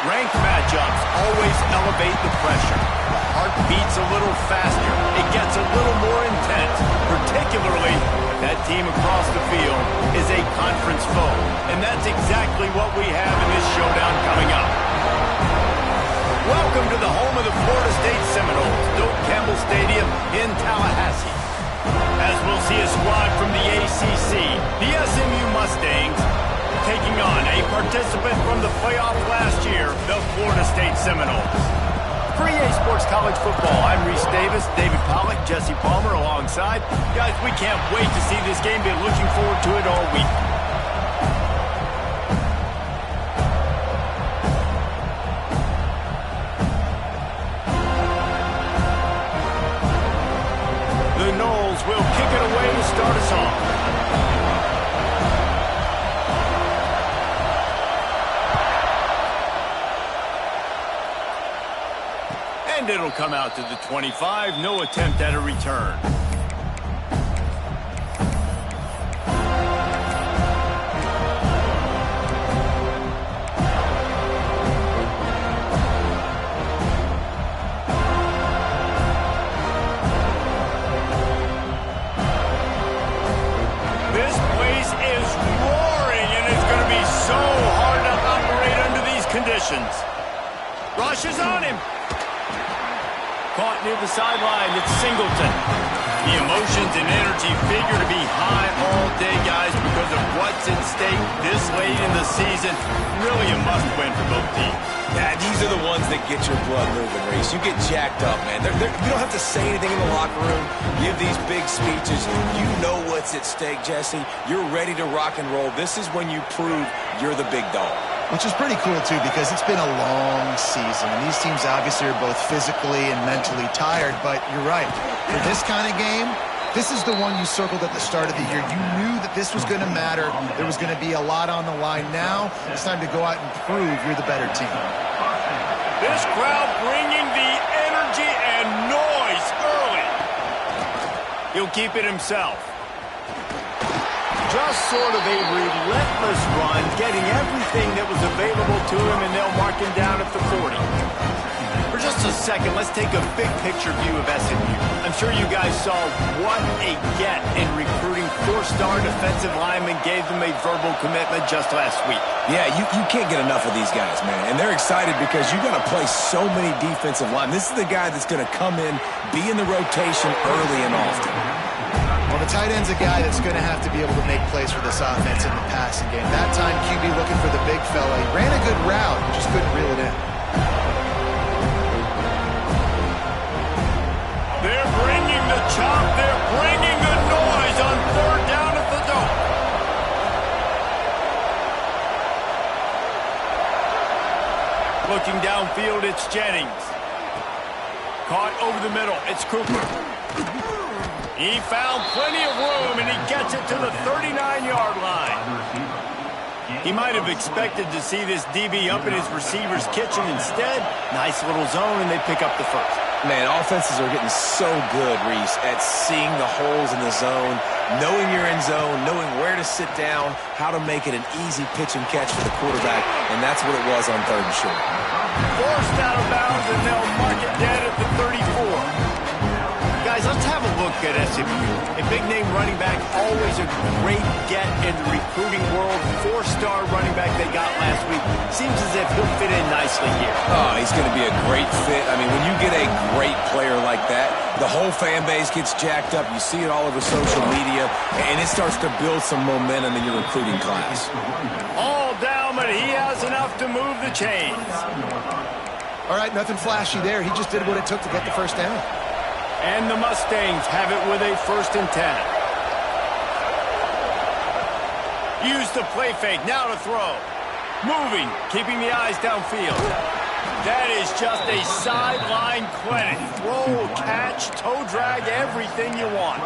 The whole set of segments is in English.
Ranked matchups always elevate the pressure. The heart beats a little faster. It gets a little more intense, particularly if that team across the field is a conference foe. And that's exactly what we have in this showdown coming up. Welcome to the home of the Florida State Seminoles, Doak Campbell Stadium in Tallahassee. As we'll see a squad from the ACC, the SMU Mustangs, taking on a participant from the playoff last year, the Florida State Seminoles. For EA Sports College Football, I'm Reese Davis, David Pollack, Jesse Palmer alongside. Guys, we can't wait to see this game. Been looking forward to it all week. The Noles will kick it away to start us off. And it'll come out to the 25. No attempt at a return. This place is roaring, and it's going to be so hard to operate under these conditions. Rushes on him. Caught near the sideline, it's Singleton. The emotions and energy figure to be high all day, guys, because of what's at stake this late in the season. Really a must-win for both teams. Yeah, these are the ones that get your blood moving, Reese. You get jacked up, man. You don't have to say anything in the locker room, give these big speeches. You know what's at stake, Jesse. You're ready to rock and roll. This is when you prove you're the big dog. Which is pretty cool, too, because it's been a long season. And these teams obviously are both physically and mentally tired. But you're right. For this kind of game, this is the one you circled at the start of the year. You knew that this was going to matter. There was going to be a lot on the line. Now it's time to go out and prove you're the better team. This crowd bringing the energy and noise early. He'll keep it himself. Just sort of a relentless run, getting everything that was available to him, and they'll mark him down at the 40. For just a second, let's take a big picture view of SMU. I'm sure you guys saw what a get in recruiting. Four-star defensive linemen gave them a verbal commitment just last week. Yeah, you can't get enough of these guys, man. And they're excited because you're going to play so many defensive linemen. This is the guy that's going to come in, be in the rotation early and often. Well, the tight end's a guy that's going to have to be able to make plays for this offense in the passing game. That time, QB looking for the big fella. He ran a good route, just couldn't reel it in. They're bringing the chop. They're bringing the noise on third down at the Doak. Looking downfield, it's Jennings. Caught over the middle. It's Cooper. He found plenty of room, and he gets it to the 39-yard line. He might have expected to see this DB up in his receiver's kitchen. Instead, nice little zone, and they pick up the first. Man, offenses are getting so good, Reese, at seeing the holes in the zone, knowing you're in zone, knowing where to sit down, how to make it an easy pitch and catch for the quarterback, and that's what it was on third and short. Forced out of bounds, and they'll mark it dead at the 34. Guys, let's have a look at SMU. A big-name running back, always a great get in the recruiting world. Four-star running back they got last week. Seems as if he'll fit in nicely here. Oh, he's going to be a great fit. I mean, when you get a great player like that, the whole fan base gets jacked up. You see it all over social media, and it starts to build some momentum in your recruiting class. All down, but he has enough to move the chains. All right, nothing flashy there. He just did what it took to get the first down. And the Mustangs have it with a 1st and 10. Use the play fake, now to throw. Moving, keeping the eyes downfield. That is just a sideline clinic. Throw, catch, toe drag, everything you want.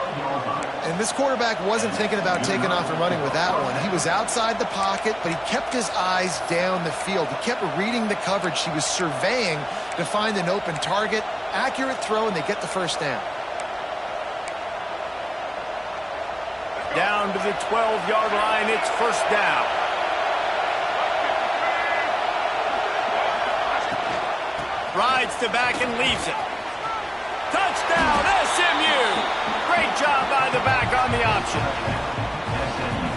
And this quarterback wasn't thinking about taking off and running with that one. He was outside the pocket, but he kept his eyes down the field. He kept reading the coverage. He was surveying to find an open target. Accurate throw, and they get the first down. Down to the 12-yard line, it's first down. Rides to back and leaves it. Touchdown, SMU! Great job by the back on the option.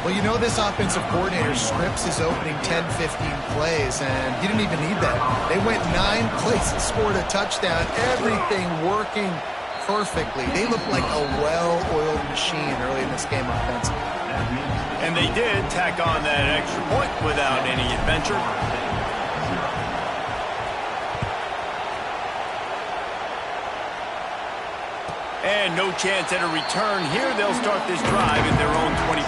Well, you know this offensive coordinator scripts his opening 10, 15 plays, and he didn't even need that. They went 9 plays and scored a touchdown. Everything working perfectly. They looked like a well-oiled machine early in this game offensively. And they did tack on that extra point without any adventure. And no chance at a return here. They'll start this drive at their own 25.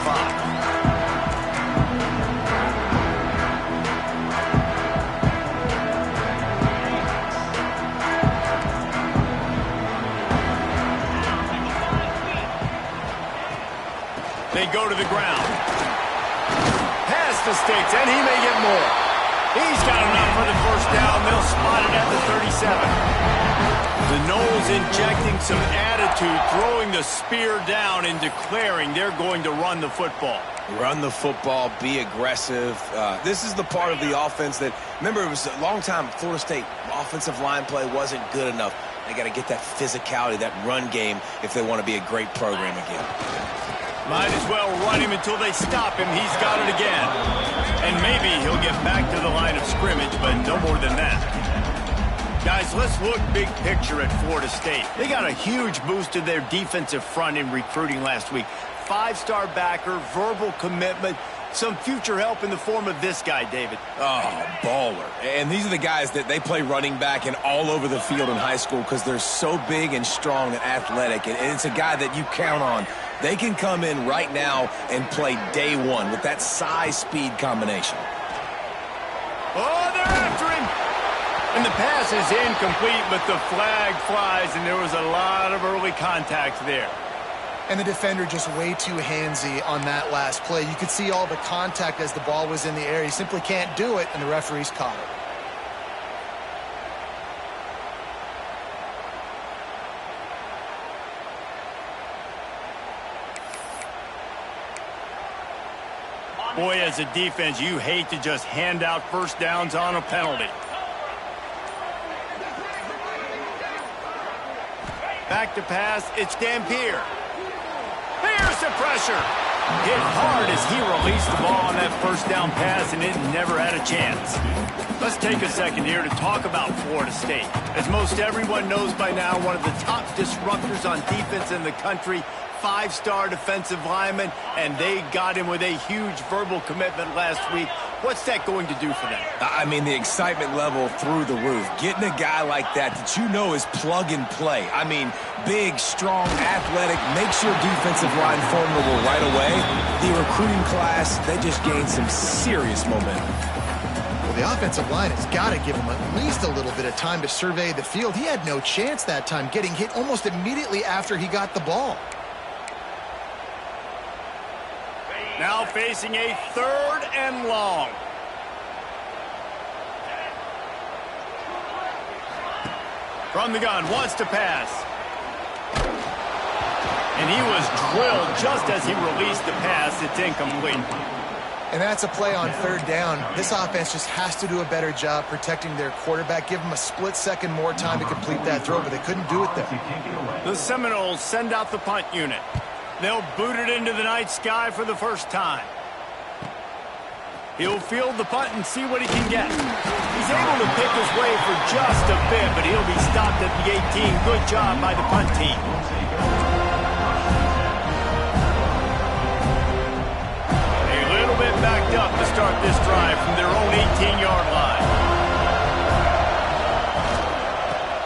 They go to the ground. Past the sticks, and he may get more. He's got enough for the first down. They'll spot it at the 37. The Noles injecting some attitude, throwing the spear down and declaring they're going to run the football. Run the football, be aggressive. This is the part of the offense that, remember, it was a long time Florida State offensive line play wasn't good enough. They got to get that physicality, that run game, if they want to be a great program again. Might as well run him until they stop him. He's got it again. And maybe he'll get back to the line of scrimmage, but no more than that. Guys, let's look big picture at Florida State. They got a huge boost to their defensive front in recruiting last week. 5-star backer, verbal commitment, some future help in the form of this guy, David. Oh, baller. And these are the guys that they play running back and all over the field in high school because they're so big and strong and athletic. And it's a guy that you count on. They can come in right now and play day one with that size-speed combination. Oh, they're after him. And the pass is incomplete, but the flag flies, and there was a lot of early contact there. And the defender just way too handsy on that last play. You could see all the contact as the ball was in the air. He simply can't do it, and the referees caught it. Boy, as a defense, you hate to just hand out first downs on a penalty. Back to pass, it's Dampier. Here's the pressure. Hit hard as he released the ball on that first down pass, and it never had a chance. Let's take a second here to talk about Florida State. As most everyone knows by now, one of the top disruptors on defense in the country, 5-star defensive lineman, and they got him with a huge verbal commitment last week. What's that going to do for them? I mean, the excitement level through the roof. Getting a guy like that you know is plug and play. I mean, big, strong, athletic, makes your defensive line formidable right away. The recruiting class, they just gained some serious momentum. Well, the offensive line has got to give him at least a little bit of time to survey the field. He had no chance that time, getting hit almost immediately after he got the ball. Now facing a 3rd and long. From the gun, wants to pass. And he was drilled just as he released the pass. It's incomplete. And that's a play on 3rd down. This offense just has to do a better job protecting their quarterback. Give him a split second more time to complete that throw, but they couldn't do it there. The Seminoles send out the punt unit. They'll boot it into the night sky for the first time. He'll field the punt and see what he can get. He's able to pick his way for just a bit, but he'll be stopped at the 18. Good job by the punt team. A little bit backed up to start this drive from their own 18-yard line.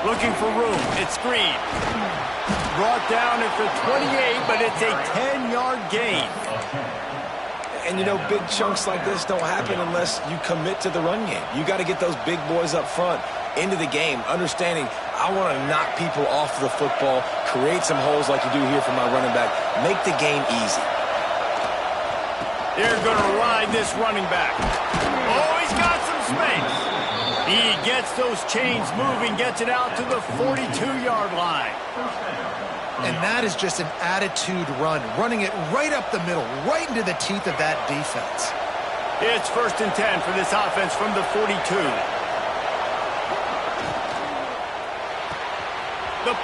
Looking for room. It's screen. Brought down at the 28, but it's a 10-yard gain. And, you know, big chunks like this don't happen unless you commit to the run game. You got to get those big boys up front into the game, understanding I want to knock people off the football, create some holes like you do here for my running back, make the game easy. They're going to ride this running back. Oh, he's got some space. He gets those chains moving, gets it out to the 42-yard line. And that is just an attitude run, running it right up the middle, right into the teeth of that defense. It's 1st and 10 for this offense from the 42.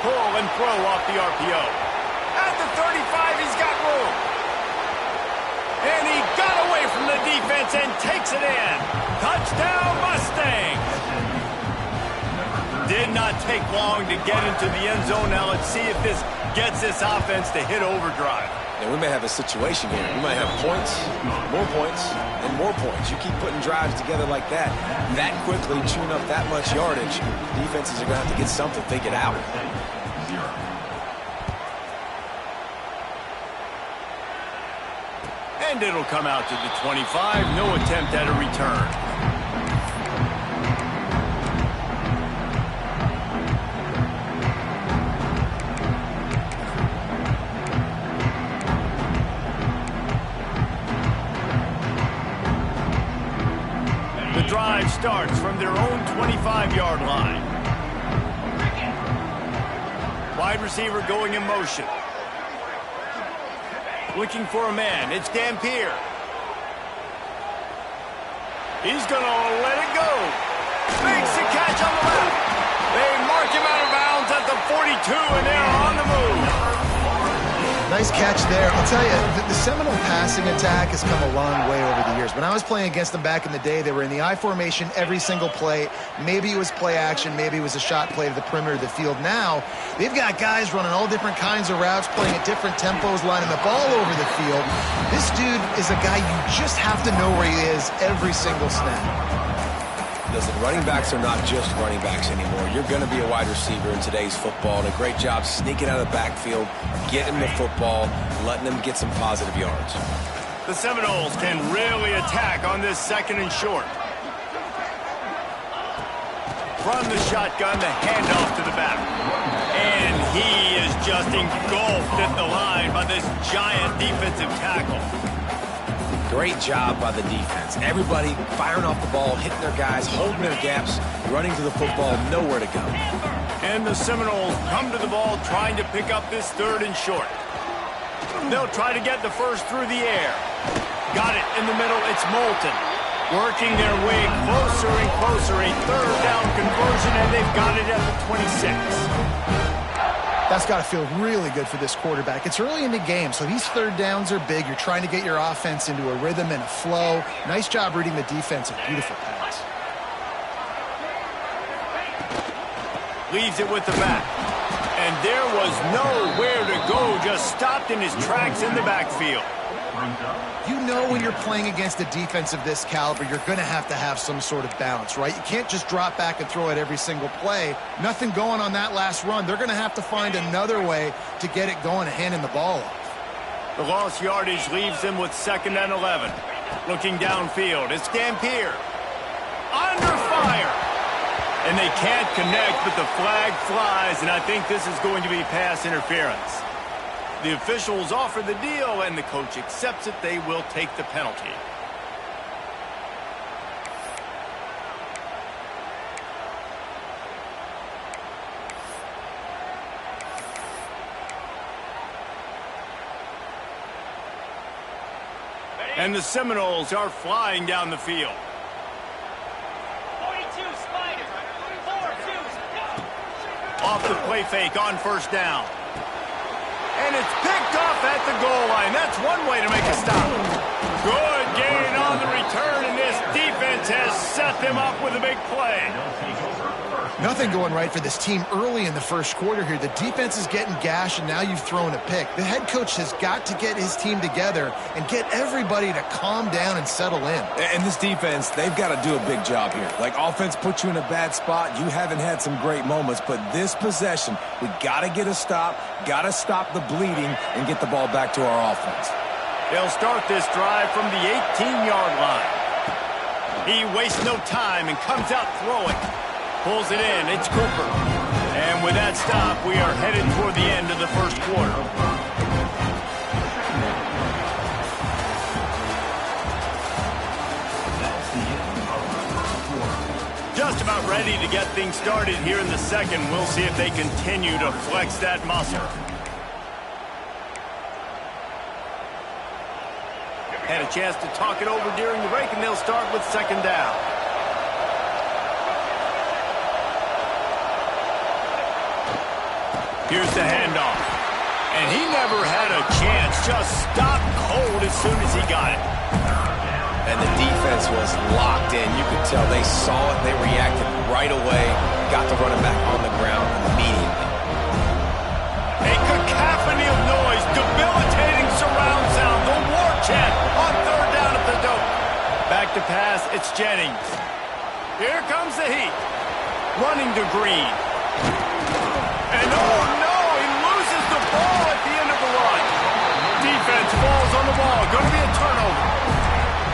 pull and throw off the RPO. At the 35, he's got room. And he got away from the defense and takes it in. Touchdown, Mustangs. Did not take long to get into the end zone. Now let's see if this gets this offense to hit overdrive. And we may have a situation here. We might have points, and more points. You keep putting drives together like that quickly, chewing up that much yardage, defenses are going to have to get something figured out. And it'll come out to the 25. No attempt at a return. The drive starts from their own 25-yard line. Wide receiver going in motion. Looking for a man. It's Dampier. He's going to let it go. Makes the catch on the left. They mark him out of bounds at the 42, and they're on the move. Nice catch there. I'll tell you, the Seminole passing attack has come a long way over the years. When I was playing against them back in the day, they were in the I formation every single play. Maybe it was play action. Maybe it was a shot play to the perimeter of the field. Now, they've got guys running all different kinds of routes, playing at different tempos, lining the ball over the field. This dude is a guy you just have to know where he is every single snap. Listen, running backs are not just running backs anymore. You're going to be a wide receiver in today's football, and a great job sneaking out of the backfield, getting the football, letting them get some positive yards. The Seminoles can really attack on this second and short. From the shotgun, the handoff to the back. And he is just engulfed at the line by this giant defensive tackle. Great job by the defense. Everybody firing off the ball, hitting their guys, holding their gaps, running to the football, nowhere to go. And the Seminoles come to the ball trying to pick up this third and short. They'll try to get the first through the air. Got it in the middle. It's Moulton. Working their way closer and closer. A third down conversion, and they've got it at the 26. That's got to feel really good for this quarterback. It's early in the game, so these third downs are big. You're trying to get your offense into a rhythm and a flow. Nice job reading the defense. A beautiful pass. Leaves it with the back. And there was nowhere to go. Just stopped in his tracks in the backfield. You know when you're playing against a defense of this caliber, you're going to have some sort of balance, right? You can't just drop back and throw it every single play. Nothing going on that last run. They're going to have to find another way to get it going and handing the ball off. The lost yardage leaves them with 2nd and 11. Looking downfield, it's Dampier. Under fire. And they can't connect, but the flag flies, and I think this is going to be pass interference. The officials offer the deal, and the coach accepts it. They will take the penalty. And the Seminoles are flying down the field. 42 Spiders. 4-2. Off the play fake on first down. And it's picked off at the goal line. That's one way to make a stop. Good gain on the return, and this defense has set them up with a big play. Nothing going right for this team early in the first quarter here. The defense is getting gashed, and now you've thrown a pick. The head coach has got to get his team together and get everybody to calm down and settle in. And this defense, they've got to do a big job here. Like, offense put you in a bad spot. You haven't had some great moments, but this possession, we got to get a stop, got to stop the bleeding, and get the ball back to our offense. They'll start this drive from the 18-yard line. He wastes no time and comes out throwing. Pulls it in. It's Cooper. And with that stop, we are headed toward the end of the first quarter. Just about ready to get things started here in the second. We'll see if they continue to flex that muscle. Had a chance to talk it over during the break, and they'll start with 2nd down. Here's the handoff. And he never had a chance. Just stopped cold as soon as he got it. And the defense was locked in. You could tell they saw it. They reacted right away. Got the running back on the ground immediately. A cacophony of noise. Debilitating surround sound. The war chant on third down at the dope. Back to pass. It's Jennings. Here comes the heat. Running to Green. And oh no, he loses the ball at the end of the run. Defense falls on the ball. Going to be a turnover.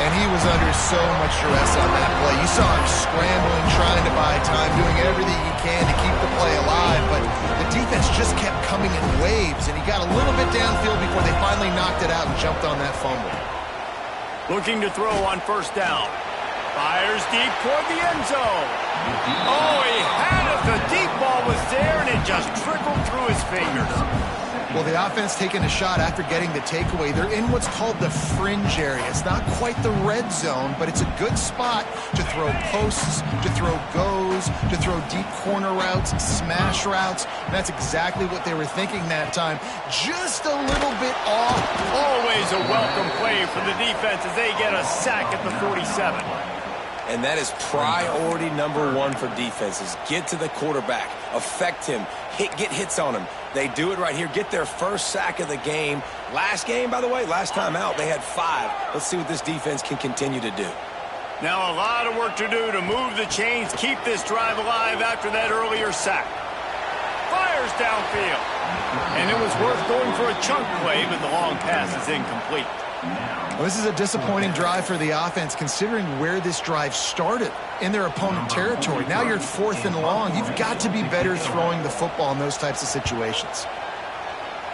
And he was under so much duress on that play. You saw him scrambling, trying to buy time, doing everything he can to keep the play alive. But the defense just kept coming in waves, and he got a little bit downfield before they finally knocked it out and jumped on that fumble. Looking to throw on first down. Fires deep toward the end zone. Oh, he had it. The deep ball was there, and it just trickled through his fingers. Well, the offense taking a shot after getting the takeaway. They're in what's called the fringe area. It's not quite the red zone, but it's a good spot to throw posts, to throw goes, to throw deep corner routes, smash routes. And that's exactly what they were thinking that time. Just a little bit off. Always a welcome play for the defense as they get a sack at the 47. And that is priority number one for defenses. Get to the quarterback. Affect him. Get hits on him. They do it right here. Get their first sack of the game. Last game, by the way, last time out, they had 5. Let's see what this defense can continue to do. Now a lot of work to do to move the chains, keep this drive alive after that earlier sack. Fires downfield. And it was worth going for a chunk play, but the long pass is incomplete. Well, this is a disappointing drive for the offense, considering where this drive started, in their opponent territory. Now you're 4th and long. You've got to be better throwing the football in those types of situations.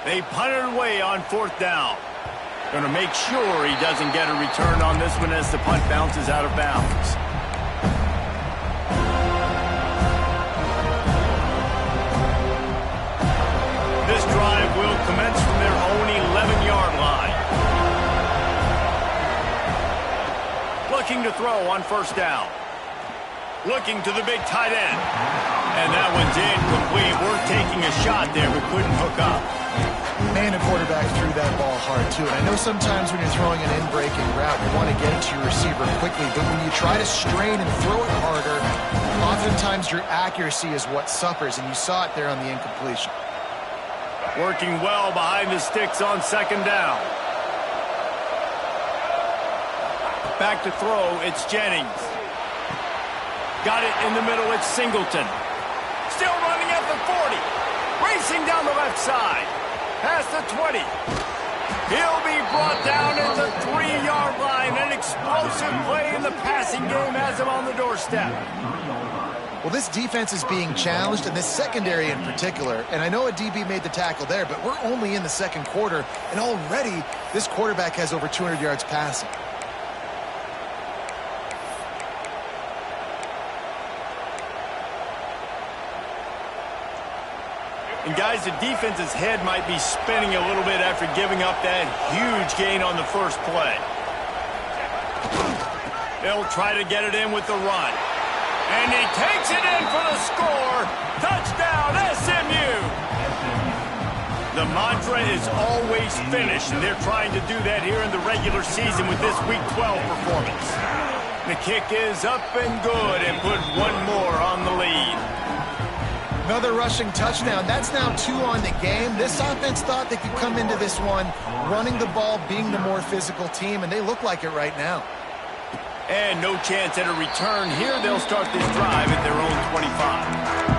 They punted away on 4th down. Going to make sure he doesn't get a return on this one as the punt bounces out of bounds. This drive will commence from their own 11-yard line. Looking to throw on first down. Looking to the big tight end. And that one's incomplete. Worth taking a shot there, but couldn't hook up. Man, the quarterback threw that ball hard, too. And I know sometimes when you're throwing an in-breaking route, you want to get it to your receiver quickly. But when you try to strain and throw it harder, oftentimes your accuracy is what suffers. And you saw it there on the incompletion. Working well behind the sticks on second down. Back to throw, it's Jennings. Got it in the middle, it's Singleton. Still running at the 40. Racing down the left side. Past the 20. He'll be brought down at the 3-yard line. An explosive play in the passing game has him on the doorstep. Well, this defense is being challenged, and this secondary in particular. And I know a DB made the tackle there, but we're only in the second quarter, and already this quarterback has over 200 yards passing. And guys, the defense's head might be spinning a little bit after giving up that huge gain on the first play. They'll try to get it in with the run. And he takes it in for the score. Touchdown, SMU! The mantra is always finish, and they're trying to do that here in the regular season with this Week 12 performance. The kick is up and good and put one more on the lead. Another rushing touchdown. That's now 2 on the game. This offense thought they could come into this one running the ball, being the more physical team, and they look like it right now. And no chance at a return here. They'll start this drive at their own 25.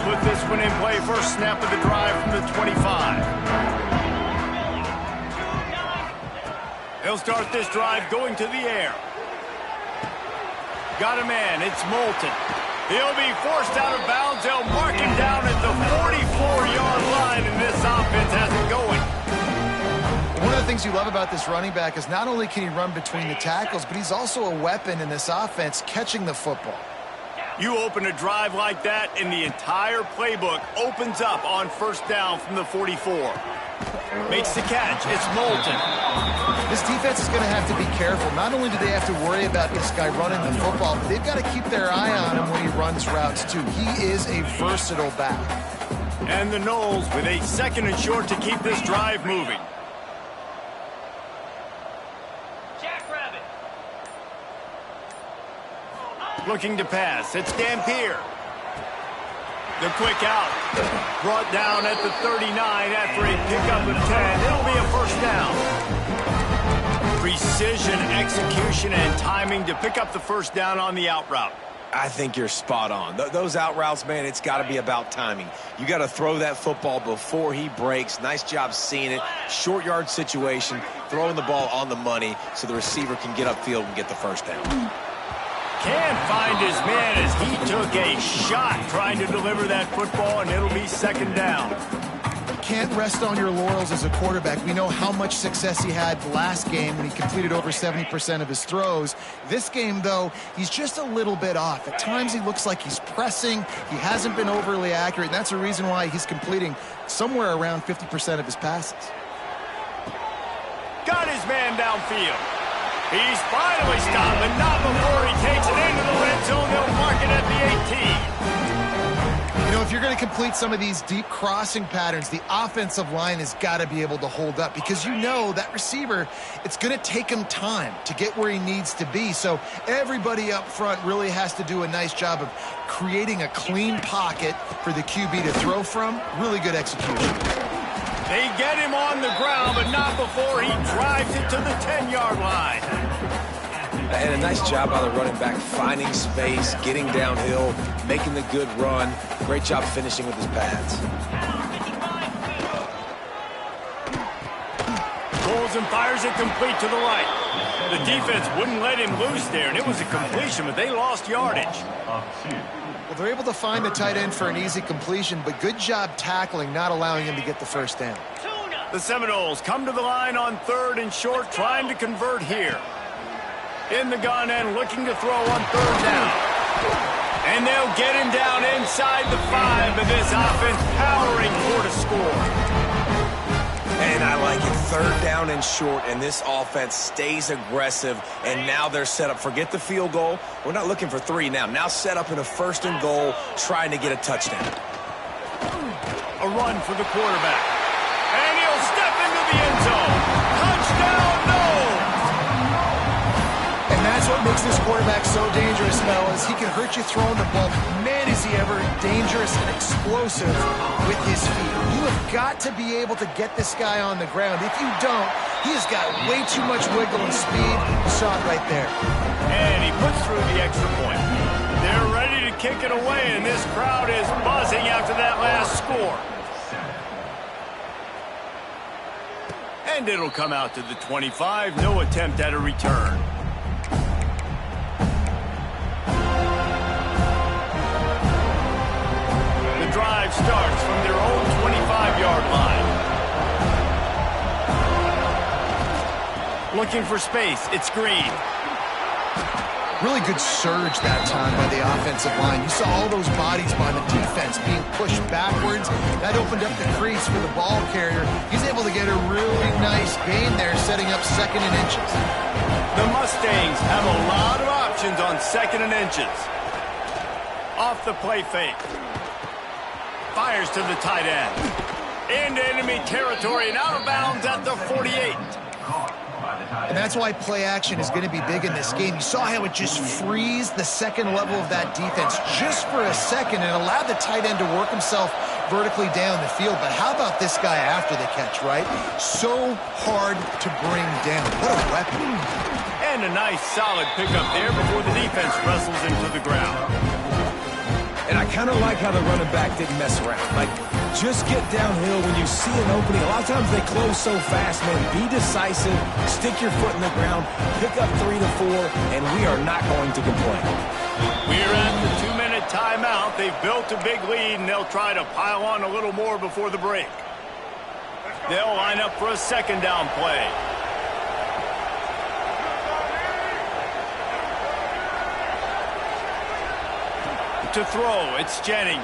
Put this one in play, first snap of the drive from the 25. They'll start this drive going to the air. Got a man, it's Moulton. He'll be forced out of bounds. They'll mark him down at the 44-yard line, and this offense has it going. One of the things you love about this running back is not only can he run between the tackles, but he's also a weapon in this offense catching the football. You open a drive like that, and the entire playbook opens up on first down from the 44. Makes the catch. It's Moulton. This defense is going to have to be careful. Not only do they have to worry about this guy running the football, but they've got to keep their eye on him when he runs routes, too. He is a versatile back. And the Noles with a 2nd and short to keep this drive moving. Jackrabbit. Looking to pass. It's Dampier. The quick out. Brought down at the 39 after a pickup of 10. It'll be a first down. Precision, execution, and timing to pick up the first down on the out route. I think you're spot on. Those out routes, man, it's got to be about timing. You got to throw that football before he breaks. Nice job seeing it. Short yard situation, throwing the ball on the money so the receiver can get upfield and get the first down. Can't find his man as he took a shot trying to deliver that football, and it'll be 2nd down. Can't rest on your laurels as a quarterback. We know how much success he had last game when he completed over 70% of his throws. This game, though, he's just a little bit off. At times he looks like he's pressing. He hasn't been overly accurate, and that's the reason why he's completing somewhere around 50% of his passes. Got his man downfield. He's finally stopped, but not before he takes it into the red zone. They'll mark it at the 18. You know, if you're going to complete some of these deep crossing patterns, the offensive line has got to be able to hold up because you know that receiver, it's going to take him time to get where he needs to be. So everybody up front really has to do a nice job of creating a clean pocket for the QB to throw from. Really good execution. They get him on the ground, but not before he drives it to the 10-yard line. And a nice job by the running back, finding space, getting downhill, making the good run. Great job finishing with his pads. Pulls and fires it complete to the right. The defense wouldn't let him loose there, and it was a completion, but they lost yardage. Well, they're able to find the tight end for an easy completion, but good job tackling, not allowing him to get the first down. The Seminoles come to the line on 3rd and short, trying to convert here. In the gun and looking to throw on 3rd down. And they'll get him down inside the 5, but this offense powering for to score. And I like it. 3rd down and short, and this offense stays aggressive, and now they're set up. Forget the field goal. We're not looking for 3 now. Now set up in a 1st and goal, trying to get a touchdown. A run for the quarterback. And he'll step into the end zone. Touchdown, no! And that's what makes this quarterback so dangerous, fellas. He can hurt you throwing the ball. Man, is he ever dangerous and explosive with his feet. You have got to be able to get this guy on the ground. If you don't, he has got way too much wiggle and speed. You saw it right there. And he puts through the extra point. They're ready to kick it away, and this crowd is buzzing after that last score. And it'll come out to the 25. No attempt at a return. The drive starts from their own 25-yard line. Looking for space. It's Green. Really good surge that time by the offensive line. You saw all those bodies by the defense being pushed backwards. That opened up the crease for the ball carrier. He's able to get a really nice gain there, setting up 2nd and inches. The Mustangs have a lot of options on 2nd and inches. Off the play fake. Fires to the tight end. Into enemy territory and out of bounds at the 48. And that's why play action is going to be big in this game. You saw how it just frees the 2nd level of that defense just for a second and allowed the tight end to work himself vertically down the field. But how about this guy after the catch, right? So hard to bring down. What a weapon. And a nice solid pickup there before the defense wrestles into the ground. And I kind of like how the running back didn't mess around. Like, just get downhill when you see an opening. A lot of times they close so fast, man. Be decisive, stick your foot in the ground, pick up 3 to 4, and we are not going to complain. We're at the 2-minute timeout. They've built a big lead, and they'll try to pile on a little more before the break. They'll line up for a 2nd down play. to throw. It's Jennings.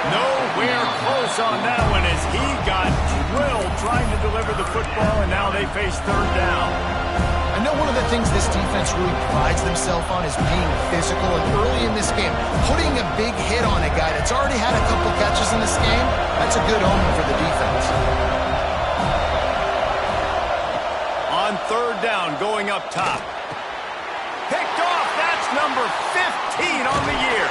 Nowhere close on that one as he got drilled trying to deliver the football, and now they face third down. I know one of the things this defense really prides themselves on is being physical, and early in this game, putting a big hit on a guy that's already had a couple catches in this game, that's a good omen for the defense. On third down, going up top. Picked off, that's number 15 on the year.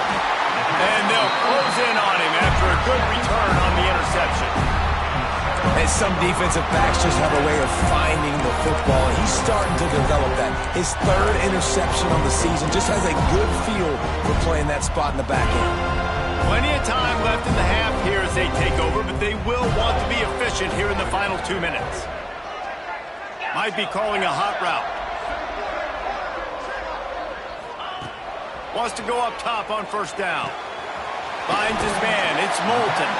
And they'll close in on him after a good return on the interception. And some defensive backs just have a way of finding the football, and he's starting to develop that. His third interception on the season, just has a good feel for playing that spot in the back end. Plenty of time left in the half here as they take over, but they will want to be efficient here in the final 2 minutes. Might be calling a hot route. Wants to go up top on first down. Finds his man. It's Moulton.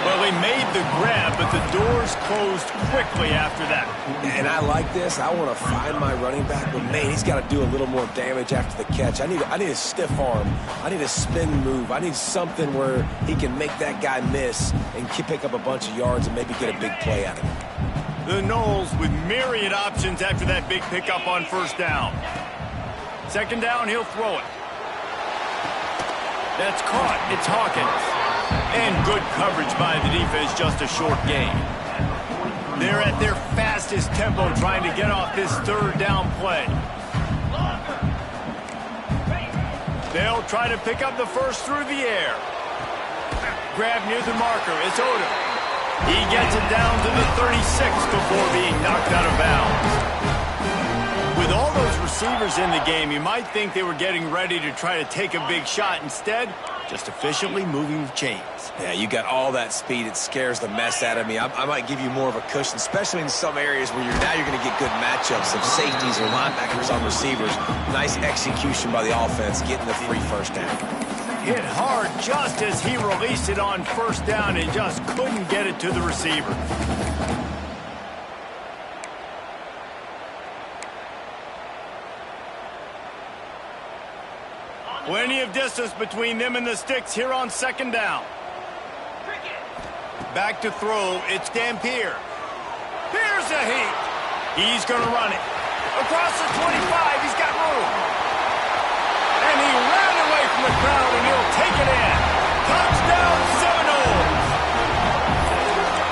Well, he made the grab, but the doors closed quickly after that. And I like this. I want to find my running back, but, man, he's got to do a little more damage after the catch. I need a stiff arm. I need a spin move. I need something where he can make that guy miss and pick up a bunch of yards and maybe get a big play out of it. The Noles with myriad options after that big pickup on first down. Second down, he'll throw it. That's caught. It's Hawkins. And good coverage by the defense, just a short gain. They're at their fastest tempo trying to get off this third down play. They'll try to pick up the first through the air. Grab near the marker. It's Odom. He gets it down to the 36 before being knocked out of bounds. With all those receivers in the game, you might think they were getting ready to try to take a big shot. Instead, just efficiently moving the chains. Yeah, you got all that speed. It scares the mess out of me. I might give you more of a cushion, especially in some areas where you're going to get good matchups of safeties or linebackers on receivers. Nice execution by the offense, getting the free first down. Hit hard just as he released it on first down and just couldn't get it to the receiver. Plenty of distance between them and the sticks here on second down. Back to throw, it's Dampier. Here's a heat. He's going to run it. Across the 25, he's got room. And he ran away from the crowd, and he'll take it in. Touchdown, Seminoles.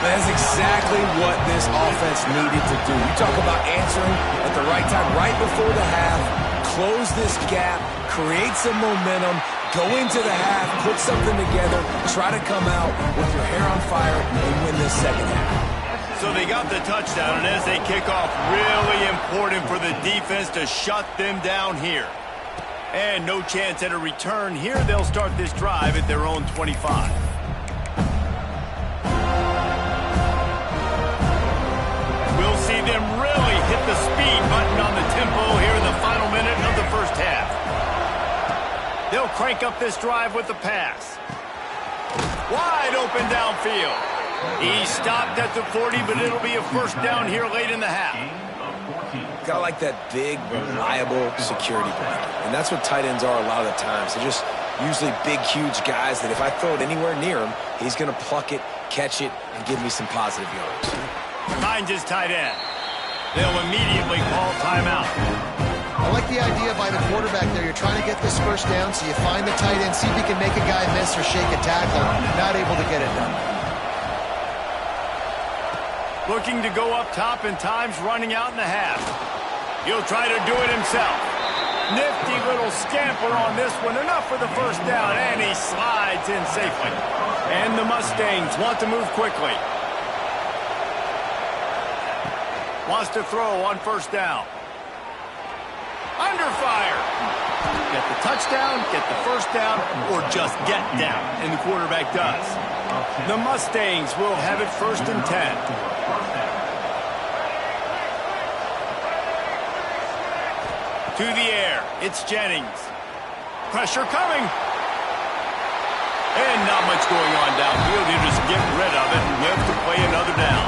That's exactly what this offense needed to do. You talk about answering at the right time, right before the half, close this gap, create some momentum, go into the half, put something together, try to come out with your hair on fire and win this second half. So they got the touchdown, and as they kick off, really important for the defense to shut them down here. And no chance at a return here. They'll start this drive at their own 25. We'll see them really hit the speed button on the tempo here in the final minute of the first half. They'll crank up this drive with the pass. Wide open downfield. He stopped at the 40, but it'll be a first down here late in the half. Got to like that big, reliable security blanket. And that's what tight ends are a lot of the times. They're just usually big, huge guys that if I throw it anywhere near him, he's going to pluck it, catch it, and give me some positive yards. Finds his tight end. They'll immediately call timeout. I like the idea by the quarterback there. You're trying to get this first down, so you find the tight end, see if you can make a guy miss or shake a tackle. Not able to get it done. Looking to go up top, and time's running out in the half. He'll try to do it himself. Nifty little scamper on this one. Enough for the first down, and he slides in safely. And the Mustangs want to move quickly. Wants to throw on first down. Under fire. Get the touchdown, get the first down, or just get down. And the quarterback does. The Mustangs will have it first and 10. To the air, it's Jennings. Pressure coming. And not much going on downfield. You just get rid of it and live to play another down.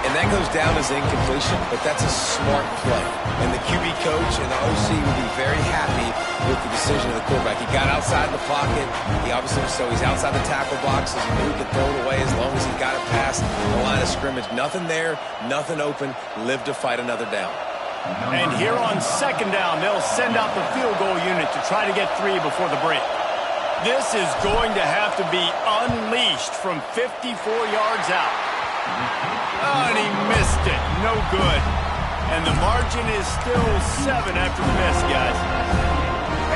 And that Flag goes down as incompletion, but that's a smart play. And the QB coach and the OC will be very happy with the decision of the quarterback. He got outside the pocket. He obviously, so he's outside the tackle box, as he knew he could throw it away as long as he got it past the line of scrimmage. Nothing there, nothing open. Live to fight another down. And here on second down, they'll send out the field goal unit to try to get 3 before the break. This is going to have to be unleashed from 54 yards out. Oh, and he missed it. No good. And the margin is still 7 after the miss, guys.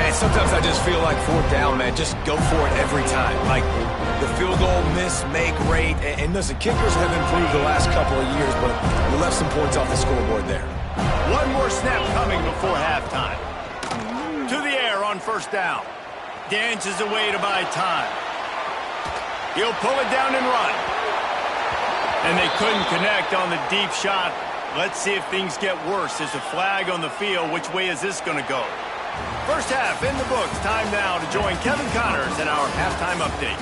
And sometimes I just feel like fourth down, man, just go for it every time. Like the field goal miss, make rate. And listen, kickers have improved the last couple of years, but we left some points off the scoreboard there. One more snap coming before halftime. To the air on first down. Dances away to buy time. He'll pull it down and run. And they couldn't connect on the deep shot. Let's see if things get worse. There's a flag on the field. Which way is this going to go? First half in the books. Time now to join Kevin Connors in our halftime update.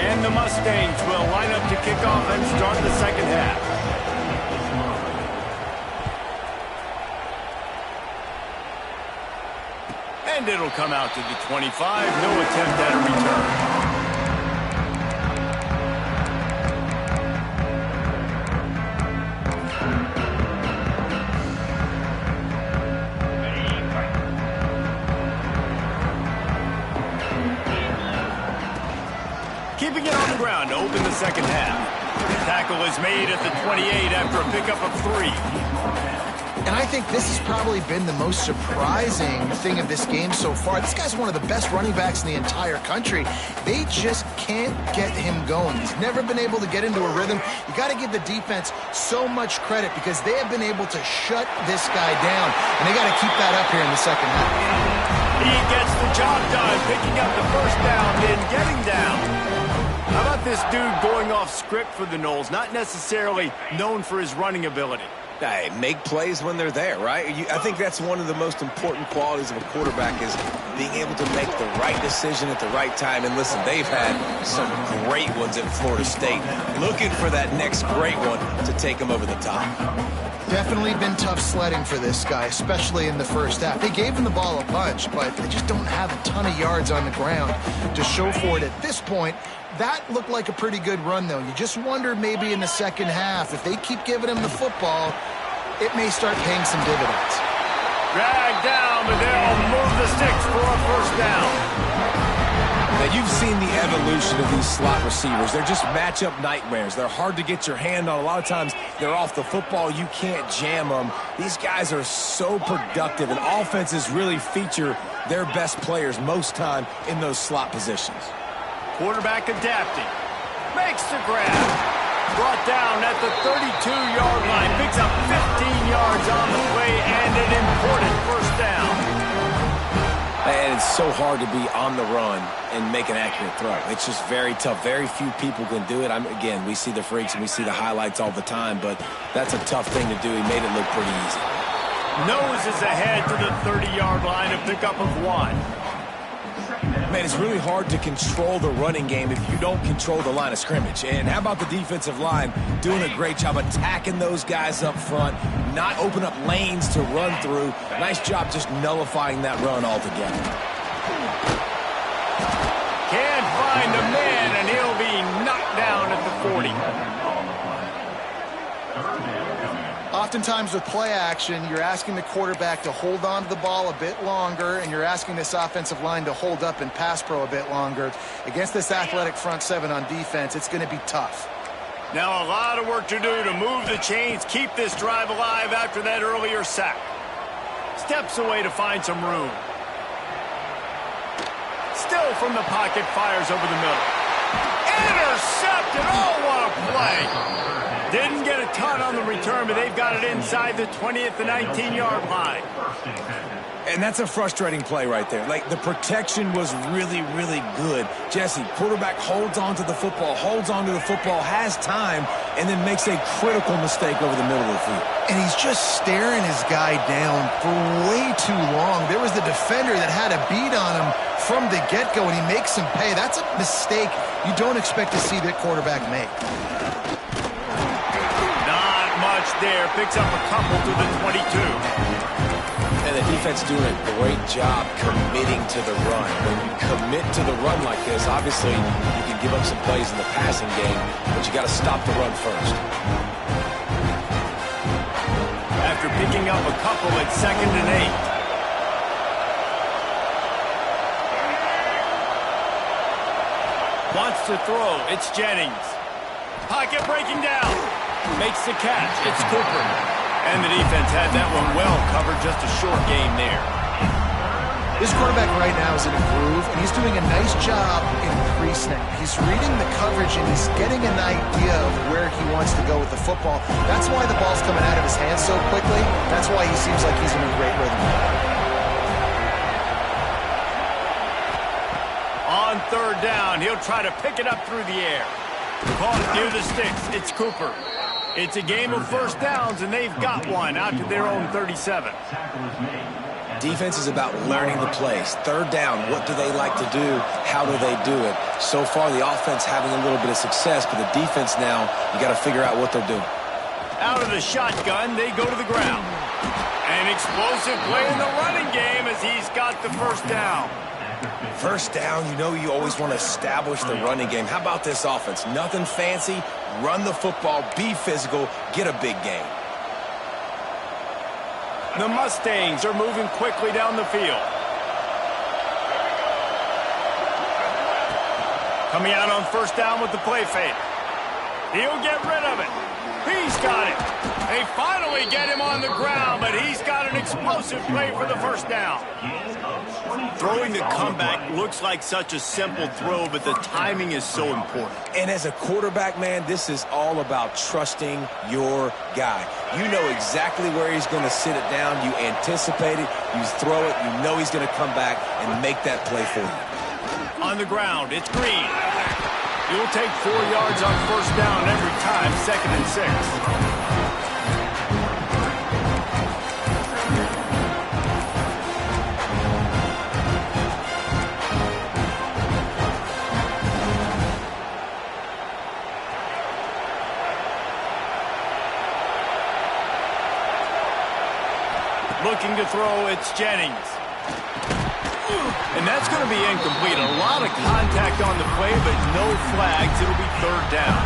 And the Mustangs will line up to kick off and start the second half. And it'll come out to the 25. No attempt at a return. Keeping it on the ground to open the second half. The tackle is made at the 28 after a pickup of 3. And I think this has probably been the most surprising thing of this game so far. This guy's one of the best running backs in the entire country. They just can't get him going. He's never been able to get into a rhythm. You got to give the defense so much credit because they have been able to shut this guy down. And they got to keep that up here in the second half. He gets the job done, picking up the first down, then getting down. How about this dude going off script for the Noles? Not necessarily known for his running ability. Hey, make plays when they're there, right? I think that's one of the most important qualities of a quarterback is being able to make the right decision at the right time. And listen, they've had some great ones at Florida State. Looking for that next great one to take them over the top. Definitely been tough sledding for this guy, especially in the first half. They gave him the ball a bunch, but they just don't have a ton of yards on the ground to show for it at this point. That looked like a pretty good run, though. You just wonder maybe in the second half, if they keep giving him the football, it may start paying some dividends. Dragged down, but they'll move the sticks for a first down. Now, you've seen the evolution of these slot receivers. They're just matchup nightmares. They're hard to get your hand on. A lot of times, they're off the football. You can't jam them. These guys are so productive, and offenses really feature their best players most time in those slot positions. Quarterback adapting. Makes the grab. Brought down at the 32-yard line. Picks up 15 yards on the play and an important first down. And it's so hard to be on the run and make an accurate throw. It's just very tough. Very few people can do it. Again, we see the freaks and we see the highlights all the time, but that's a tough thing to do. He made it look pretty easy. Nose is ahead to the 30-yard line. A pickup of 1. Man, it's really hard to control the running game if you don't control the line of scrimmage. And how about the defensive line doing a great job attacking those guys up front, not open up lanes to run through. Nice job just nullifying that run altogether. Can't find a man, and he'll be knocked down at the 40. Oftentimes with play action, you're asking the quarterback to hold on to the ball a bit longer, and you're asking this offensive line to hold up in pass pro a bit longer. Against this athletic front seven on defense, it's going to be tough. Now a lot of work to do to move the chains, keep this drive alive after that earlier sack. Steps away to find some room. Still from the pocket, fires over the middle. Intercepted! Oh, what a play! Didn't get a ton on the return, but they've got it inside the 20 at the 19-yard line. And that's a frustrating play right there. Like, the protection was really, really good. Jesse, quarterback holds on to the football, has time, and then makes a critical mistake over the middle of the field. And he's just staring his guy down for way too long. There was the defender that had a beat on him from the get-go, and he makes him pay. That's a mistake you don't expect to see that quarterback make. Not much there. Picks up a couple to the 22. And the defense doing a great job committing to the run. When you commit to the run like this, obviously you can give up some plays in the passing game, but you got to stop the run first. After picking up a couple at 2nd and 8. Wants to throw. It's Jennings. Pocket breaking down. Makes the catch. It's Cooper. And the defense had that one well covered. Just a short game there. This quarterback right now is in a groove, and he's doing a nice job in pre-snap. He's reading the coverage, and he's getting an idea of where he wants to go with the football. That's why the ball's coming out of his hands so quickly. That's why he seems like he's in a great rhythm. On 3rd down, he'll try to pick it up through the air. Caught near the sticks. It's Cooper. It's a game of first downs, and they've got one out to their own 37. Defense is about learning the plays. 3rd down, what do they like to do? How do they do it? So far, the offense having a little bit of success, but the defense now, you got to figure out what they're doing. Out of the shotgun, they go to the ground. An explosive play in the running game as he's got the first down. First down, you know you always want to establish the running game. How about this offense? Nothing fancy. Run the football, be physical, get a big gain. The Mustangs are moving quickly down the field. Coming out on first down with the play fake. He'll get rid of it. He's got it. They finally get him on the ground, but he's got an explosive play for the first down. Throwing the comeback looks like such a simple throw, but the timing is so important. And as a quarterback, man, this is all about trusting your guy. You know exactly where he's going to sit it down. You anticipate it. You throw it. You know he's going to come back and make that play for you. On the ground, it's Green. He'll take 4 yards on first down every time, 2nd and 6. Looking to throw, it's Jennings. And that's going to be incomplete. A lot of contact on the play, but no flags. It'll be 3rd down.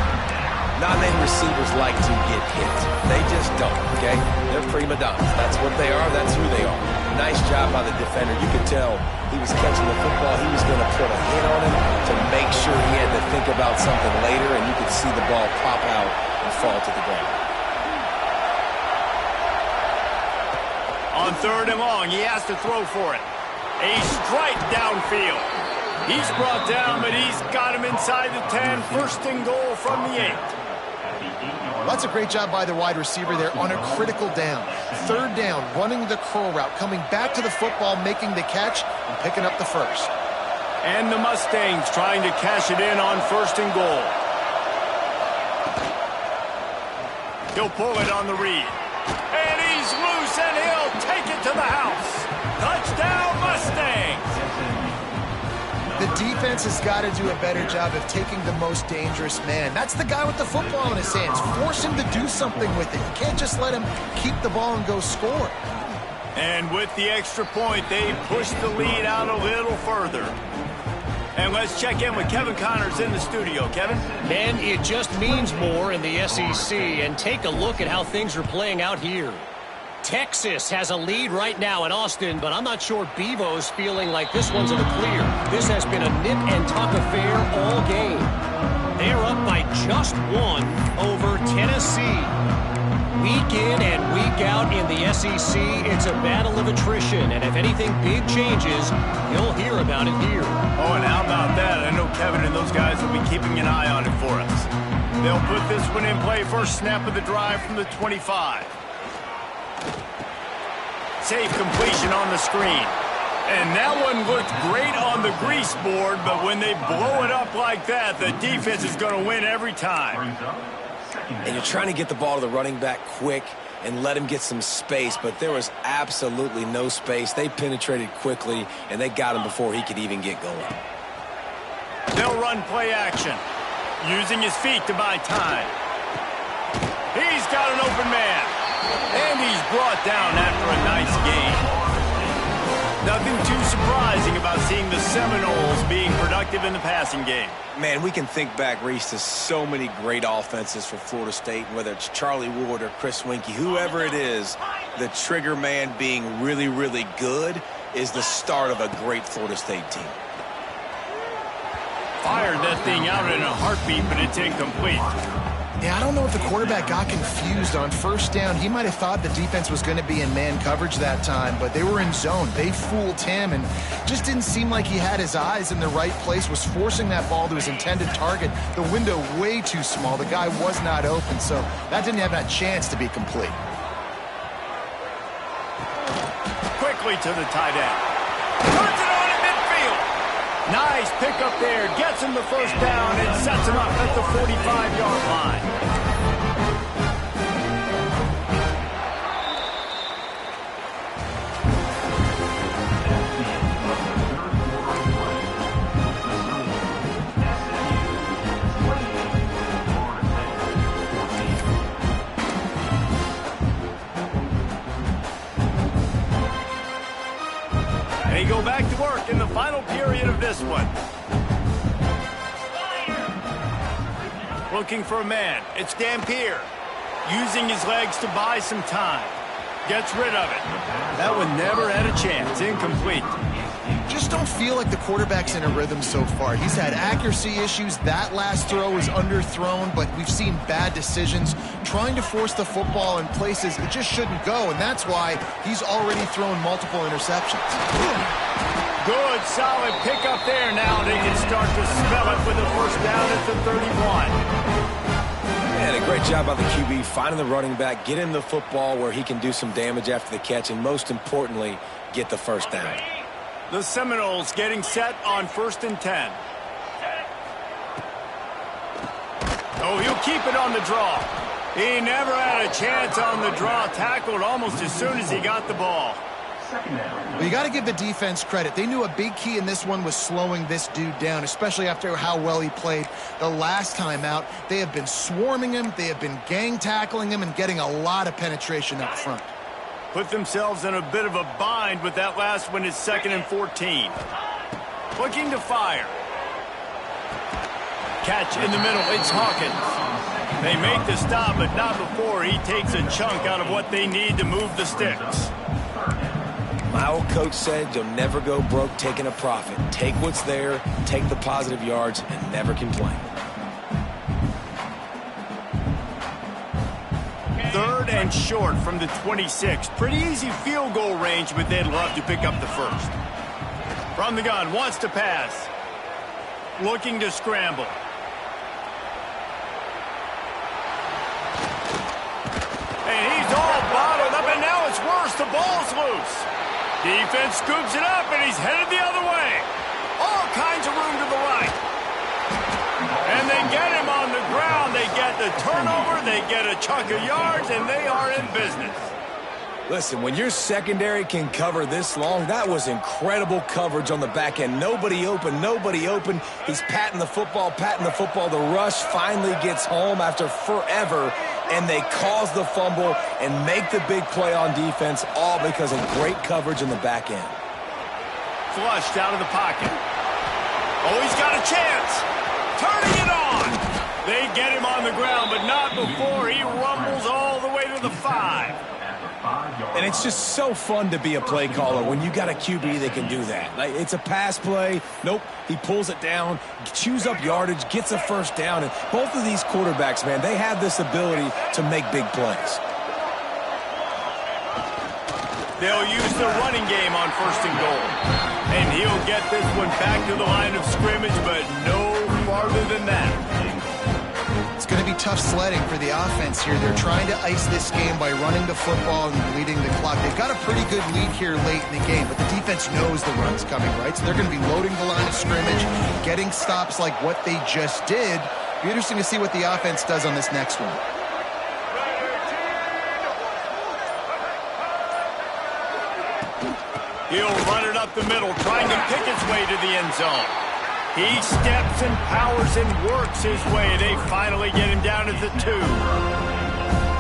Not many receivers like to get hit. They just don't, okay? They're prima donnas. That's what they are. That's who they are. Nice job by the defender. You could tell he was catching the football. He was going to put a hit on him to make sure he had to think about something later, and you could see the ball pop out and fall to the ground. On 3rd and long, he has to throw for it. A strike downfield. He's brought down, but he's got him inside the 10. 1st and goal from the 8. Well, that's a great job by the wide receiver there on a critical down. 3rd down, running the curl route, coming back to the football, making the catch, and picking up the first. And the Mustangs trying to cash it in on 1st and goal. He'll pull it on the read. And he's loose, and he'll take it to the house. Touchdown, Mustangs! The defense has got to do a better job of taking the most dangerous man. That's the guy with the football in his hands. Force him to do something with it. You can't just let him keep the ball and go score. And with the extra point, they push the lead out a little further. And let's check in with Kevin Connors in the studio. Kevin? Man, it just means more in the SEC. And take a look at how things are playing out here. Texas has a lead right now in Austin, but I'm not sure Bevo's feeling like this one's in the clear. This has been a nip-and-tuck affair all game. They're up by just 1 over Tennessee. Week in and week out in the SEC, it's a battle of attrition, and if anything big changes, you'll hear about it here. Oh, and how about that? I know Kevin and those guys will be keeping an eye on it for us. They'll put this one in play. First snap of the drive from the 25. Safe completion on the screen. And that one looked great on the grease board, but when they blow it up like that, the defense is going to win every time. And you're trying to get the ball to the running back quick and let him get some space, but there was absolutely no space. They penetrated quickly, and they got him before he could even get going. They'll run play action, using his feet to buy time. He's got an open man, and he's brought down after a nice gain. Nothing too surprising about seeing the Seminoles being productive in the passing game. Man, we can think back, Reese, to so many great offenses for Florida State, whether it's Charlie Wood or Chris Winkie, whoever it is, the trigger man being really, really good is the start of a great Florida State team. Fired that thing out in a heartbeat, but it's incomplete. Yeah, I don't know if the quarterback got confused on first down. He might have thought the defense was going to be in man coverage that time, but they were in zone. They fooled him and just didn't seem like he had his eyes in the right place, was forcing that ball to his intended target. The window way too small. The guy was not open, so that didn't have that chance to be complete. Quickly to the tight end. Puts it on in midfield. Nice pickup there. Gets him the first down and sets him up at the 45-yard line. They go back to work in the final period of this one. Looking for a man. It's Dampier. Using his legs to buy some time. Gets rid of it. That one never had a chance. Incomplete. Just don't feel like the quarterback's in a rhythm so far. He's had accuracy issues. That last throw was underthrown, but we've seen bad decisions trying to force the football in places it just shouldn't go, and that's why he's already thrown multiple interceptions. Good, solid pickup there. Now they can start to smell it with a first down at the 31. And a great job by the QB finding the running back, getting the football where he can do some damage after the catch, and most importantly, get the first down. The Seminoles getting set on 1st and 10. Oh, he'll keep it on the draw. He never had a chance on the draw. Tackled almost as soon as he got the ball. Well, you got to give the defense credit. They knew a big key in this one was slowing this dude down, especially after how well he played the last time out. They have been swarming him. They have been gang tackling him and getting a lot of penetration up front. Put themselves in a bit of a bind with that last one is 2nd and 14. Looking to fire. Catch in the middle. It's Hawkins. They make the stop, but not before he takes a chunk out of what they need to move the sticks. My old coach said you'll never go broke taking a profit. Take what's there, take the positive yards, and never complain. 3rd and short from the 26. Pretty easy field goal range, but they'd love to pick up the first. From the gun, wants to pass. Looking to scramble. And he's all bottled up, and now it's worse. The ball's loose. Defense scoops it up, and he's headed the other way. All kinds of room to the right. And they get him on the ground. They get the turnover. They get a chunk of yards, and they are in business. Listen, when your secondary can cover this long, that was incredible coverage on the back end. Nobody open, nobody open. He's patting the football, patting the football. The rush finally gets home after forever, and they cause the fumble and make the big play on defense, all because of great coverage in the back end. Flushed out of the pocket. Oh, he's got a chance. Turning it on. They get him on the ground, but not before he rumbles all the way to the 5. And it's just so fun to be a play caller when you got a QB that can do that. Like, it's a pass play. Nope, he pulls it down, chews up yardage, gets a first down. And both of these quarterbacks, man, they have this ability to make big plays. They'll use the running game on 1st and goal. And he'll get this one back to the line of scrimmage, but no farther than that. It's going to be tough sledding for the offense here. They're trying to ice this game by running the football and bleeding the clock. They've got a pretty good lead here late in the game, but the defense knows the run's coming, right? So they're going to be loading the line of scrimmage, getting stops like what they just did. Be interesting to see what the offense does on this next one. He'll run it up the middle, trying to pick his way to the end zone. He steps and powers and works his way. They finally get him down at the 2.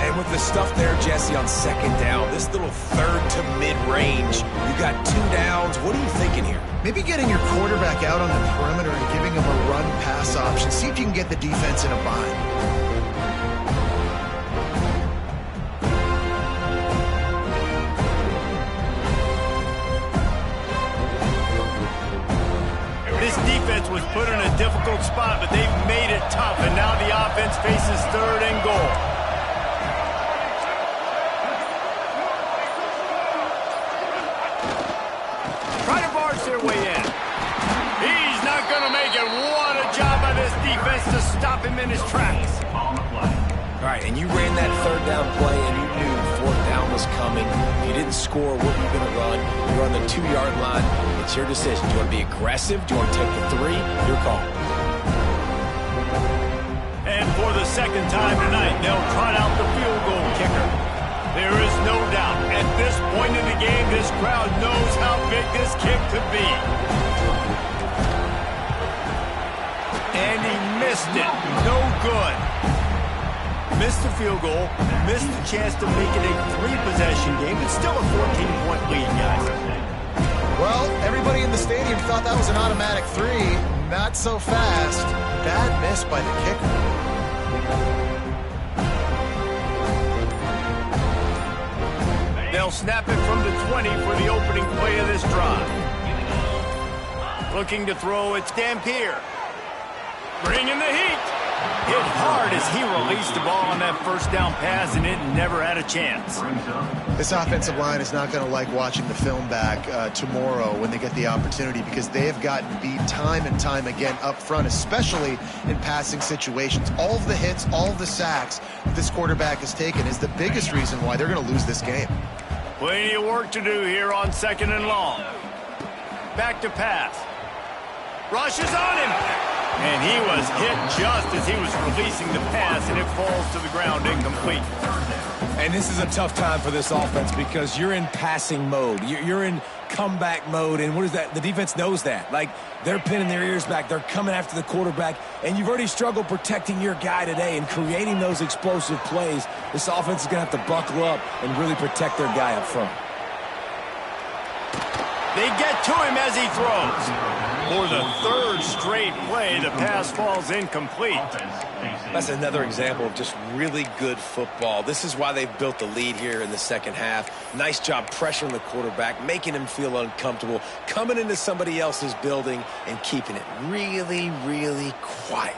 And with the stuff there, Jesse, on second down, this little third to mid-range, you got 2 downs. What are you thinking here? Maybe getting your quarterback out on the perimeter and giving him a run-pass option. See if you can get the defense in a bind. This defense was put in a difficult spot, but they've made it tough, and now the offense faces 3rd and goal. Try to barge their way in. He's not going to make it. What a job by this defense to stop him in his tracks. All right, and you ran that 3rd down play, and you knew 4th down was coming. If you didn't score, what were you going to run? You're on the 2-yard line. It's your decision. Do you want to be aggressive? Do you want to take the 3? Your call. And for the second time tonight, they'll trot out the field goal kicker. There is no doubt, at this point in the game, this crowd knows how big this kick could be. And he missed it. No good. Missed the field goal, missed the chance to make it a 3-possession game. It's still a 14-point lead, guys. Well, everybody in the stadium thought that was an automatic 3. Not so fast. Bad miss by the kicker. They'll snap it from the 20 for the opening play of this drive. Looking to throw, it's Dampier. Bringing the heat. Hit hard as he released the ball on that 1st down pass, and it never had a chance. This offensive line is not going to like watching the film back tomorrow when they get the opportunity, because they have gotten beat time and time again up front, especially in passing situations. All of the hits, all of the sacks that this quarterback has taken is the biggest reason why they're going to lose this game. Plenty of work to do here on 2nd and long. Back to pass. Rushes on him. And he was hit just as he was releasing the pass, and it falls to the ground incomplete. And this is a tough time for this offense because you're in passing mode. You're in comeback mode, and what is that? The defense knows that. Like, they're pinning their ears back. They're coming after the quarterback, and you've already struggled protecting your guy today and creating those explosive plays. This offense is going to have to buckle up and really protect their guy up front. They get to him as he throws. For the 3rd straight play, the pass falls incomplete. That's another example of just really good football. This is why they've built the lead here in the second half. Nice job pressuring the quarterback, making him feel uncomfortable, coming into somebody else's building and keeping it really, really quiet.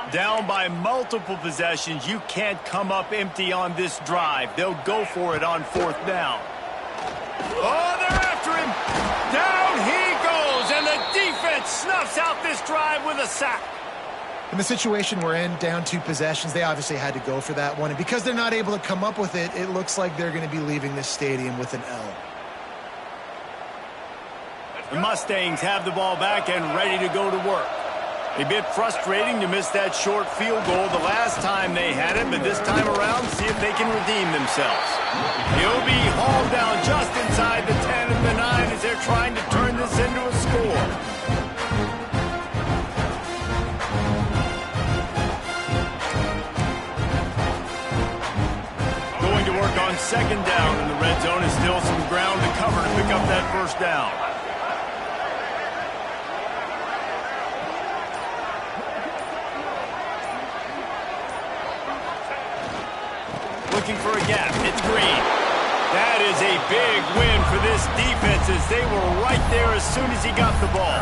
Down by multiple possessions, you can't come up empty on this drive. They'll go for it on 4th down. Oh, they're after him. Down he goes, and the defense snuffs out this drive with a sack. In the situation we're in, down 2 possessions, they obviously had to go for that one. And because they're not able to come up with it, it looks like they're going to be leaving this stadium with an L. The Mustangs have the ball back and ready to go to work. A bit frustrating to miss that short field goal the last time they had it, but this time around, see if they can redeem themselves. He'll be hauled down just inside the 10 and the 9 as they're trying to turn this into a score. Going to work on 2nd down in the red zone, and still some ground to cover to pick up that 1st down. Looking for a gap. It's Green. That is a big win for this defense as they were right there as soon as he got the ball.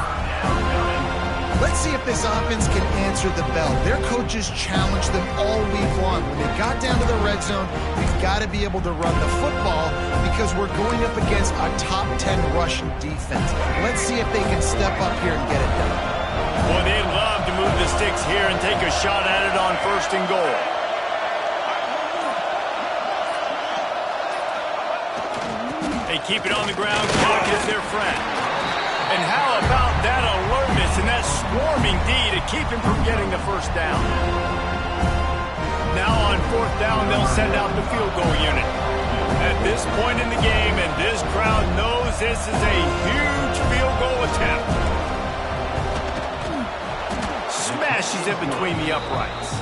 Let's see if this offense can answer the bell. Their coaches challenged them all week long. When they got down to the red zone, we've got to be able to run the football because we're going up against a top 10 rushing defense. Let's see if they can step up here and get it done. Boy, they'd love to move the sticks here and take a shot at it on 1st and goal. They keep it on the ground. Clock is their friend. And how about that alertness and that swarming D to keep him from getting the 1st down? Now on 4th down, they'll send out the field goal unit. At this point in the game, and this crowd knows this is a huge field goal attempt. Smashes it between the uprights.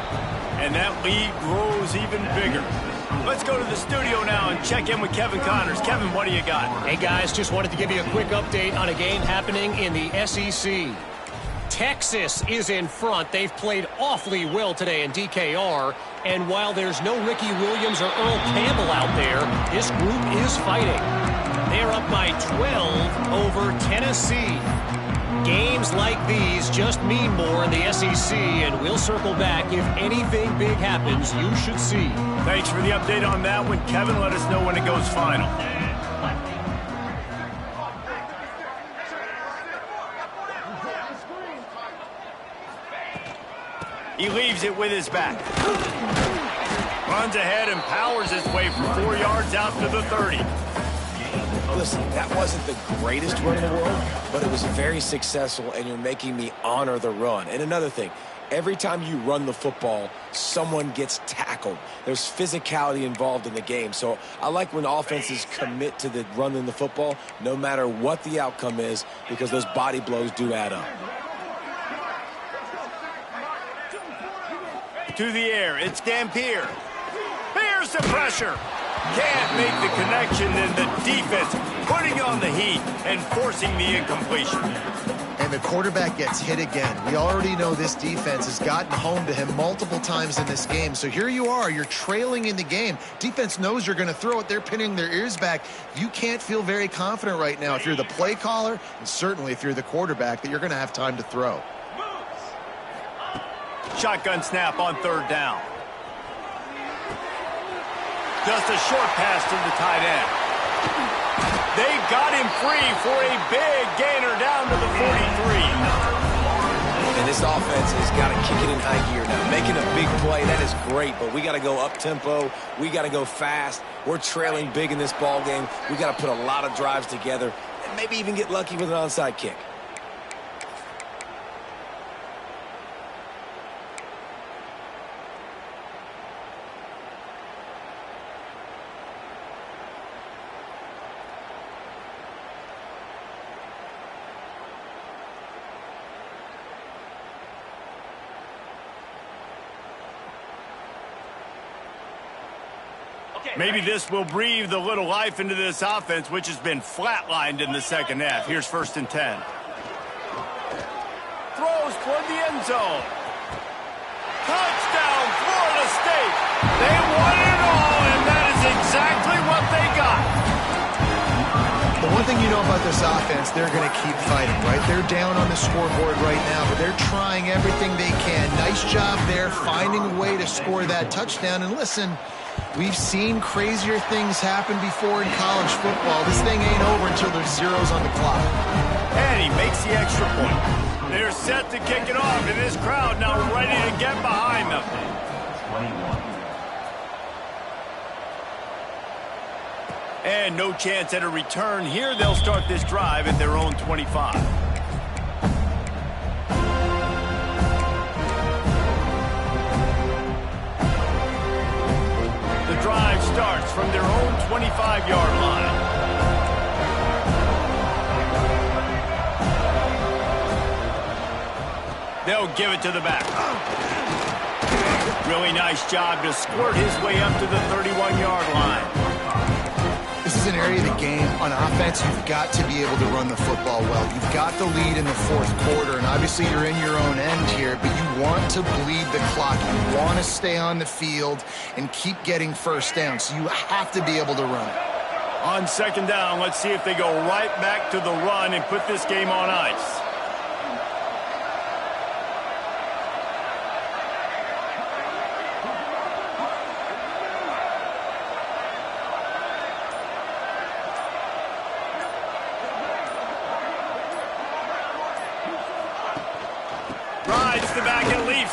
And that lead grows even bigger. Let's go to the studio now and check in with Kevin Connors. Kevin, what do you got? Hey, guys, just wanted to give you a quick update on a game happening in the SEC. Texas is in front. They've played awfully well today in DKR. And while there's no Ricky Williams or Earl Campbell out there, this group is fighting. They're up by 12 over Tennessee. Games like these just mean more in the SEC, and we'll circle back. If anything big happens, you should see. Thanks for the update on that one, Kevin. Let us know when it goes final. He leaves it with his back. Runs ahead and powers his way for 4 yards out to the 30. Listen, that wasn't the greatest run in the world, but it was very successful, and you're making me honor the run. And another thing, every time you run the football, someone gets tackled. There's physicality involved in the game. So I like when offenses commit to the running the football, no matter what the outcome is, because those body blows do add up. To the air, it's Dampier. Bears the pressure. Can't make the connection, and the defense putting on the heat and forcing the incompletion. And the quarterback gets hit again. We already know this defense has gotten home to him multiple times in this game. So here you are, you're trailing in the game. Defense knows you're going to throw it. They're pinning their ears back. You can't feel very confident right now if you're the play caller, and certainly if you're the quarterback, that you're going to have time to throw. Shotgun snap on 3rd down. Just a short pass to the tight end. They got him free for a big gainer down to the 43. And this offense has got to kick it in high gear now. Making a big play, that is great, but we got to go up-tempo. We got to go fast. We're trailing big in this ball game. We got to put a lot of drives together and maybe even get lucky with an onside kick. Maybe this will breathe a little life into this offense, which has been flatlined in the 2nd half. Here's 1st and 10. Throws toward the end zone. Touchdown, Florida State. They won it all, and that is exactly what they got. The one thing you know about this offense, they're going to keep fighting, right? They're down on the scoreboard right now, but they're trying everything they can. Nice job there, finding a way to score that touchdown. And listen, we've seen crazier things happen before in college football. This thing ain't over until there's zeros on the clock. And he makes the extra point. They're set to kick it off, and this crowd now ready to get behind them. And no chance at a return here. They'll start this drive at their own 25. The drive starts from their own 25-yard line. They'll give it to the back. Really nice job to squirt his way up to the 31-yard line. This is an area of the game on offense you've got to be able to run the football well. You've got the lead in the 4th quarter, and obviously you're in your own end here, but you want to bleed the clock. You want to stay on the field and keep getting 1st down, so you have to be able to run it. On 2nd down, let's see if they go right back to the run and put this game on ice.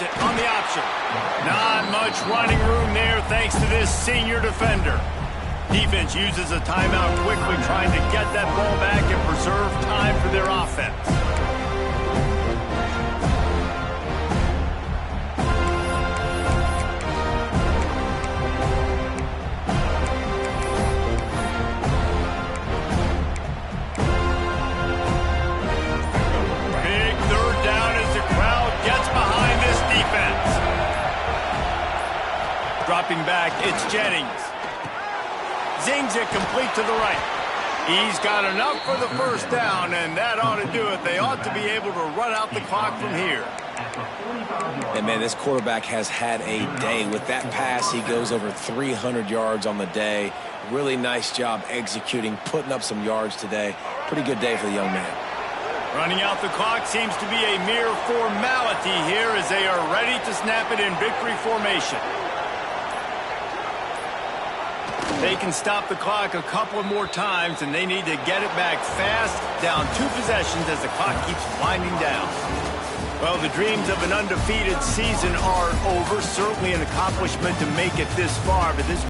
throws it on the option. Not much running room there thanks to this senior defender. Defense uses a timeout quickly, trying to get that ball back and preserve time for their offense. Big third down as the crowd gets behind this defense. Dropping back, it's Jennings. Zings it complete to the right. He's got enough for the first down, and that ought to do it. They ought to be able to run out the clock from here. And, man, this quarterback has had a day. With that pass, he goes over 300 yards on the day. Really nice job executing, putting up some yards today. Pretty good day for the young man. Running out the clock seems to be a mere formality here as they are ready to snap it in victory formation. They can stop the clock a couple more times, and they need to get it back fast, down 2 possessions as the clock keeps winding down. Well, the dreams of an undefeated season are over. Certainly an accomplishment to make it this far, but this